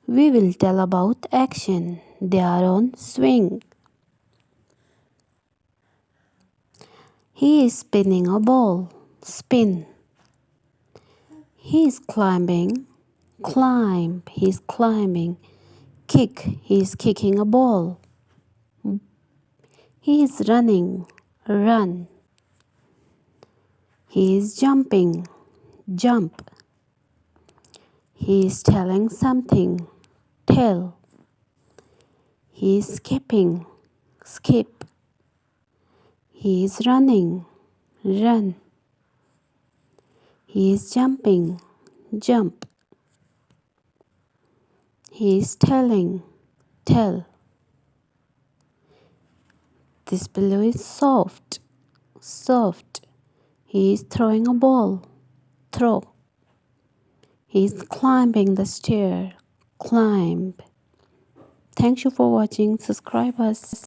We will tell about action. They are on swing. He is spinning a ball. Spin. He is climbing. Climb. He is climbing. Kick. He is kicking a ball. He is running. Run. He is jumping. Jump. He is telling something. Tell. He is skipping. Skip. He is running. Run. He is jumping. Jump. He is telling. Tell. This pillow is soft. Soft. He is throwing a ball. Throw. He is climbing the stair. Climb. Thank you for watching. Subscribe us.